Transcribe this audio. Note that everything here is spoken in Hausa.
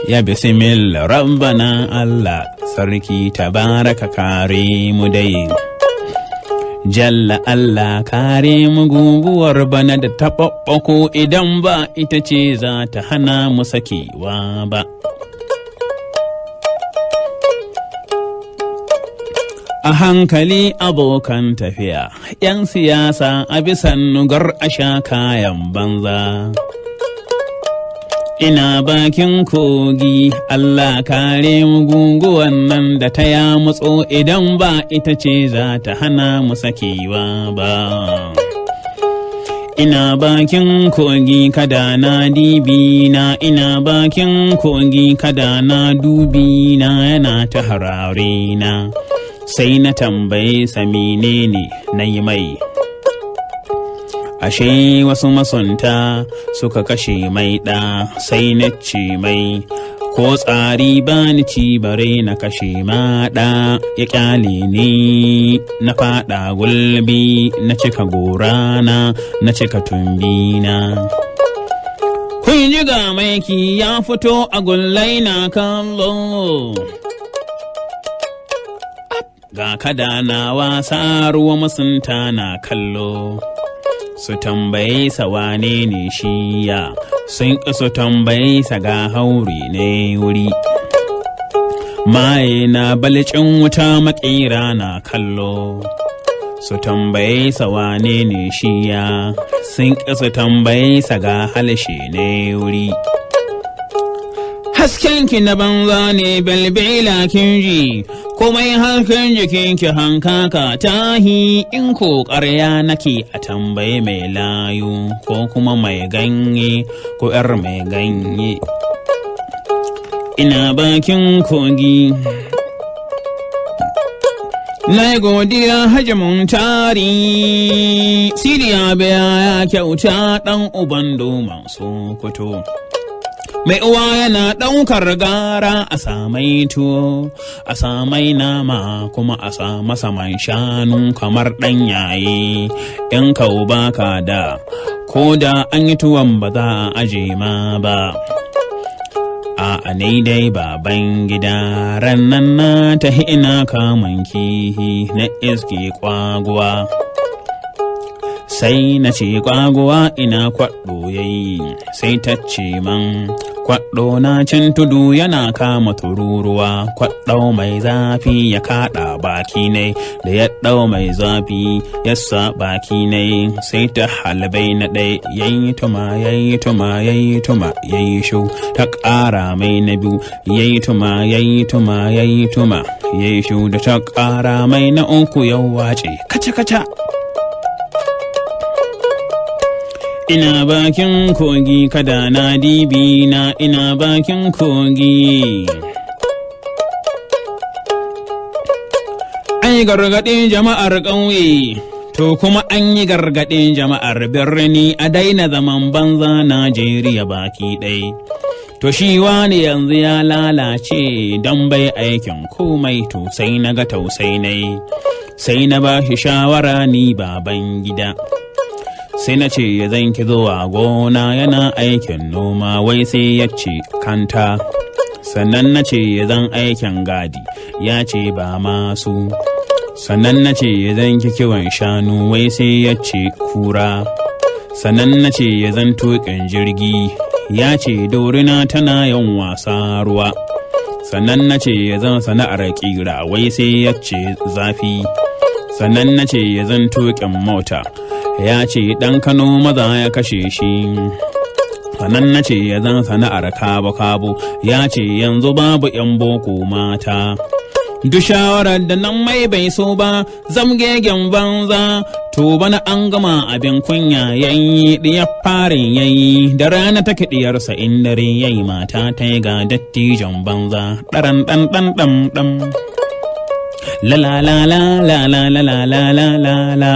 Ya bismillah rabbana Allah sarki tabaraka kare mu dai. Jalla Allah kare mu guguwar bana da taɓaɓɓako idan ba ita ce za ta hana mu sakewa ba. A hankali abokan tafiya, ‘yan siyasa a bisan nugar a sha kayan banza. Ina bakin kogi, Allah kare mu guguwan nan da ta ya mutso idan ba ita ce za ta hana mu sakewa ba. Ina bakin kogi kada na dibi na, ina bakin kogi kada na dubi na yana ta harare na. Sai na tambaye sa menene na yi mai. Ashe wasu masunta suka kashe mai ɗa, sai na ce mai ko tsari ba ni ci bare na kashe ma ɗa, ya ƙyale ni na faɗa gulbi na cika gorana na cika tumbina. Kun ji ga maiki ya fito a gullai na kallo. Ga kada na wasa ruwa masunta na kallo. Su tambaye sa wane ne shi ya, sun ƙi su tambaye sa ga hauri ne wuri. Maye na balicin wuta maƙera na kallo. Su tambaye sa wane ne shi ya, sun ƙi su tambaye sa ga halshe ne wuri. Haskenki na banza ne belbela kin ji, komai harkan jikinki hankaka tahi, in ko ƙarya nake a tambaye mai layu ko kuma mai ganye ko ‘yar mai ganye. Ina bakin kogi na godiya hajimin tari, Siriya biya ya kyauta ɗan uban doman Sokoto. Mai uwa yana ɗaukar gara a samai tuwo, a samai nama kuma a sa masa man shanu kamar ɗan yaye. In kau baka da, ko da an yi tuwon ba za a aje ma ba. A ne dai baban gida rannan na ta ina kamun kihi na iske kwaguwa. Sai na ce kwaguwa ina kwaɗo yayi, sai ta ce man kwaɗo na cin tudu yana kama tururuwa. Kwaɗo mai zafi ya kaɗa baki ne, da ya ɗau mai zafi ya sa baki ne, sai ta halbai na ɗai yayi tuma yayi tuma yayi tuma yayi shu, ta ƙara mai na biyu yayi tuma yayi tuma yayi tuma yayi shu, da ta ƙara mai na uku ya wace kaca kaca. Ina bakin kogi kada na dibi na, ina bakin kogi. An yi gargaɗin jama'ar ƙauye, to kuma an yi gargaɗin jama'ar birni a daina zaman banza Najeriya baki ɗai. To shi wani yanzu ya lalace don bai aikin komai, to sai na ga tausai nai, sai na ba shi shawara ni baban gida. Sai na ce ya zan ki zuwa gona yana aikin noma, wai sai ya ce kanta. Sannan na ce ya zan aikin gadi, ya ce ba masu. Sannan na ce ya zan ki kiwon shanu, wai sai ya ce kura. Sannan na ce ya zan tuƙin jirgi, ya ce dorina tana yin wasa ruwa. Sannan na ce ya zan sana'ar ƙira, wai sai ya ce zafi. Sannan na ce ya zan tuƙin mota, ya ce ɗan Kano maza ya kashe shi. Sannan na ce ya zan sana'ar kabo-kabo, ya ce yanzu babu ‘yan boko mata. Duk shawarar da nan mai bai so ba, zamgegen banza, to bana an gama abin kunya yayi, ɗiyar farin yayi, da rana take ɗiyarsa in dare yayi, mata ta yi ga dattijan banza, ɗaran ɗan ɗan ɗan ɗan. La la la la la la la la la la la